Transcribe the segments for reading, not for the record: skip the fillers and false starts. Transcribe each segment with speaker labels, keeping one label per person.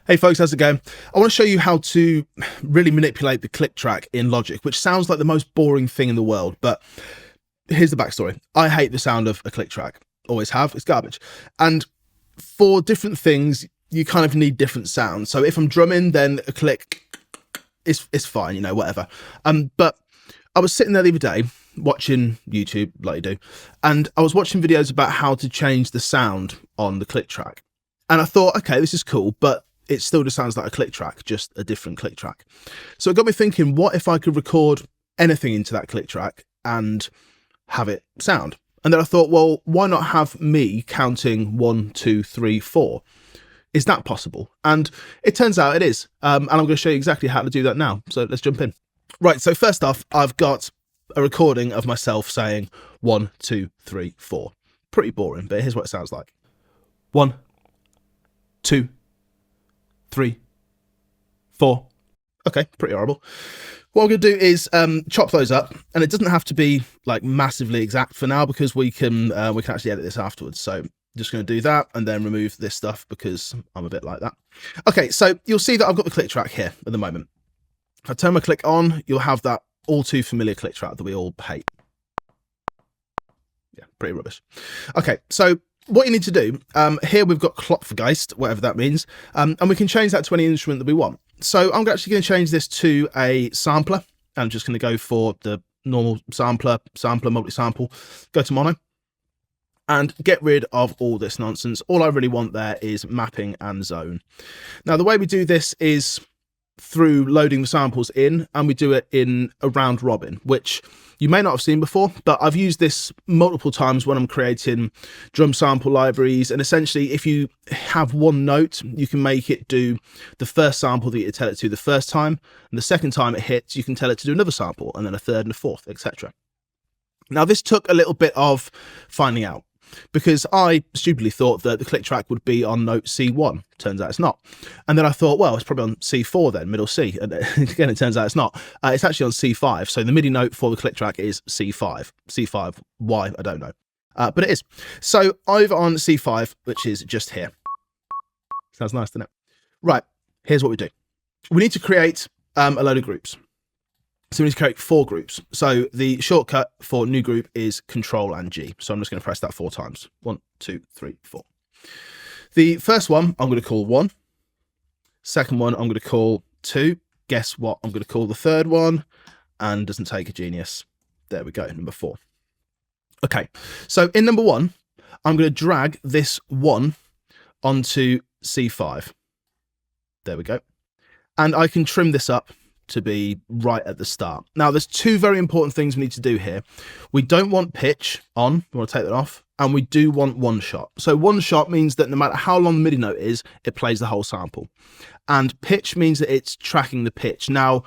Speaker 1: Hey folks, how's it going? I want to show you how to really manipulate the click track in Logic, which sounds like the most boring thing in the world, but here's the backstory. I hate the sound of a click track. Always have. It's garbage. And for different things, you kind of need different sounds. So if I'm drumming, then a click is fine, you know, whatever. But I was sitting there the other day watching YouTube, like you do, and I was watching videos about how to change the sound on the click track. And I thought, okay, this is cool, but it still just sounds like a click track, just a different click track. So it got me thinking, what if I could record anything into that click track and have it sound? And then I thought, well, why not have me counting 1, 2, 3, 4? Is that possible? And it turns out it is. And I'm going to show you exactly how to do that now. So let's jump in. Right, so first off, I've got a recording of myself saying 1, 2, 3, 4. Pretty boring, but here's what it sounds like. 1, 2, 3, 4. Okay, pretty horrible. What I'm going to do is chop those up, and it doesn't have to be like massively exact for now because we can actually edit this afterwards. So I'm just going to do that and then remove this stuff because I'm a bit like that. Okay, so you'll see that I've got the click track here at the moment. If I turn my click on, you'll have that all too familiar click track that we all hate. Yeah, pretty rubbish. Okay, so what you need to do, here we've got Klopfgeist, whatever that means, and we can change that to any instrument that we want. So I'm actually going to change this to a sampler. I'm just going to go for the normal sampler, multi-sample, go to mono, and get rid of all this nonsense. All I really want there is mapping and zone. Now, the way we do this is through loading the samples in, and we do it in a round robin, which you may not have seen before, but I've used this multiple times when I'm creating drum sample libraries. And essentially, if you have one note, you can make it do the first sample that you tell it to the first time, and the second time it hits, you can tell it to do another sample, and then a third and a fourth, etc. Now, this took a little bit of finding out, because I stupidly thought that the click track would be on note C1. Turns out it's not. And then I thought, well, it's probably on C4 then, middle C. And again, it turns out it's not. It's actually on C5. So the MIDI note for the click track is C5. C5, why? I don't know. But it is. So over on C5, which is just here. Sounds nice, doesn't it? Right, here's what we do. We need to create a load of groups. So we need to create 4 groups. So the shortcut for new group is Control and G. So I'm just going to press that 4 times. 1, 2, 3, 4. The first one I'm going to call 1. Second one I'm going to call 2. Guess what I'm going to call the third one? And doesn't take a genius. There we go, number 4. Okay, so in number 1, I'm going to drag this 1 onto C5. There we go. And I can trim this up to be right at the start. Now, there's 2 very important things we need to do here. We don't want pitch on, we want to take that off, and we do want one shot. So one shot means that no matter how long the MIDI note is, it plays the whole sample. And pitch means that it's tracking the pitch. Now,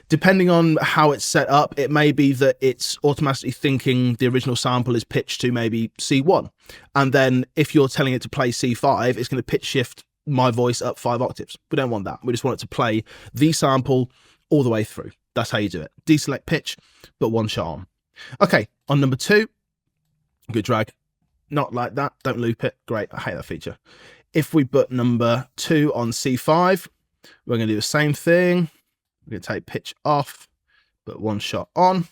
Speaker 1: depending on how it's set up, it may be that it's automatically thinking the original sample is pitched to maybe C1. And then if you're telling it to play C5, it's going to pitch shift my voice up 5 octaves. We don't want that. We just want it to play the sample all the way through. That's how you do it. Deselect pitch, but one shot on. Okay, on number 2, good drag. Not like that. Don't loop it. Great. I hate that feature. If we put number 2 on C5, we're going to do the same thing. We're going to take pitch off, but one shot on.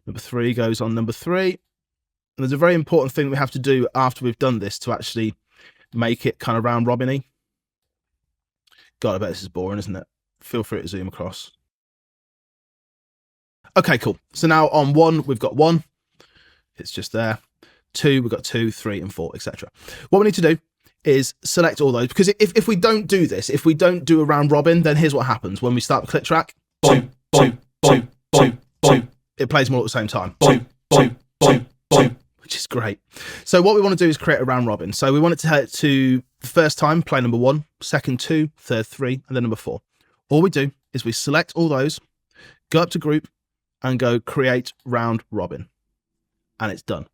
Speaker 1: Number 3 goes on number 3. And there's a very important thing we have to do after we've done this to actually make it kind of round robin-y. God, I bet this is boring, isn't it? Feel free to zoom across. Okay, cool. So now on 1, we've got 1. It's just there. 2, we've got 2, 3, and 4, etc. What we need to do is select all those, because if we don't do this, if we don't do a round robin, then here's what happens. When we start the click track, 2, 2, 2, 2, 2, it plays them all at the same time. 2, 2, 2, 2, which is great. So what we want to do is create a round robin. So we want it to head to the first time, play number 1, second 2, third 3, and then number 4. All we do is we select all those, go up to group, and go create round robin. And it's done.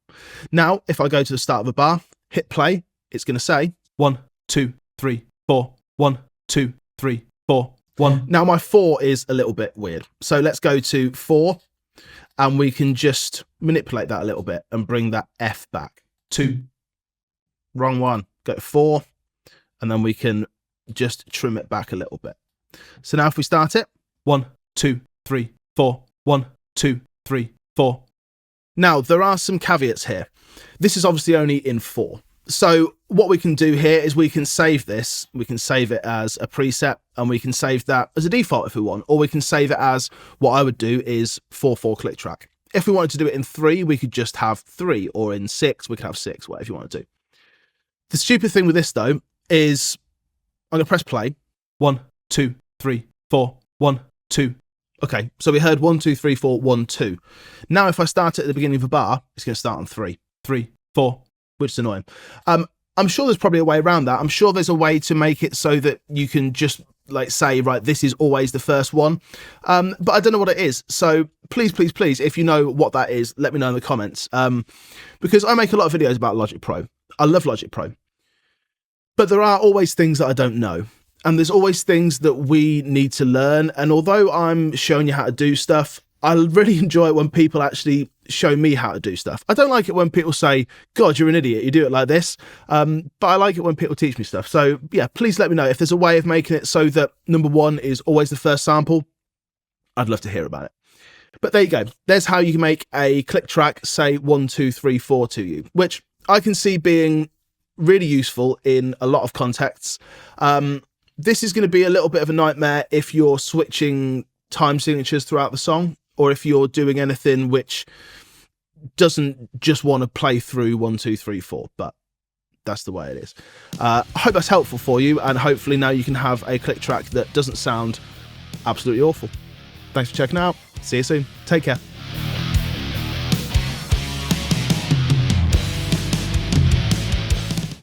Speaker 1: Now, if I go to the start of a bar, hit play, it's going to say 1, 2, 3, 4, 1, 2, 3, 4, 1. Now, my 4 is a little bit weird. So let's go to 4, and we can just manipulate that a little bit and bring that F back. 2, wrong one, go to 4, and then we can just trim it back a little bit. So now if we start it, 1, 2, 3, 4, 1, 2, 3, 4. Now there are some caveats here. This is obviously only in 4. So what we can do here is we can save this. We can save it as a preset, and we can save that as a default if we want, or we can save it as, what I would do is 4/4 click track. If we wanted to do it in 3, we could just have 3, or in 6, we could have 6, whatever you want to do. The stupid thing with this though is I'm going to press play. 1, 2, 3, 4, 1, 2. Okay, so we heard 1, 2, 3, 4, 1, 2. Now if I start it at the beginning of a bar, it's going to start on 3, 3, 4, which is annoying. I'm sure there's probably a way around that. I'm sure there's a way to make it so that you can just like say, right, this is always the first one. But I don't know what it is. So please, please, please, if you know what that is, let me know in the comments. Because I make a lot of videos about Logic Pro. I love Logic Pro. But there are always things that I don't know. And there's always things that we need to learn. And although I'm showing you how to do stuff, I really enjoy it when people actually show me how to do stuff. I don't like it when people say, God, you're an idiot, you do it like this. But I like it when people teach me stuff. So yeah, please let me know if there's a way of making it so that number 1 is always the first sample. I'd love to hear about it. But there you go. There's how you can make a click track say 1, 2, 3, 4 to you, which I can see being really useful in a lot of contexts. This is going to be a little bit of a nightmare if you're switching time signatures throughout the song, or if you're doing anything which doesn't just want to play through 1, 2, 3, 4, but that's the way it is. I hope that's helpful for you, and hopefully now you can have a click track that doesn't sound absolutely awful. Thanks for checking out. See you soon. Take care.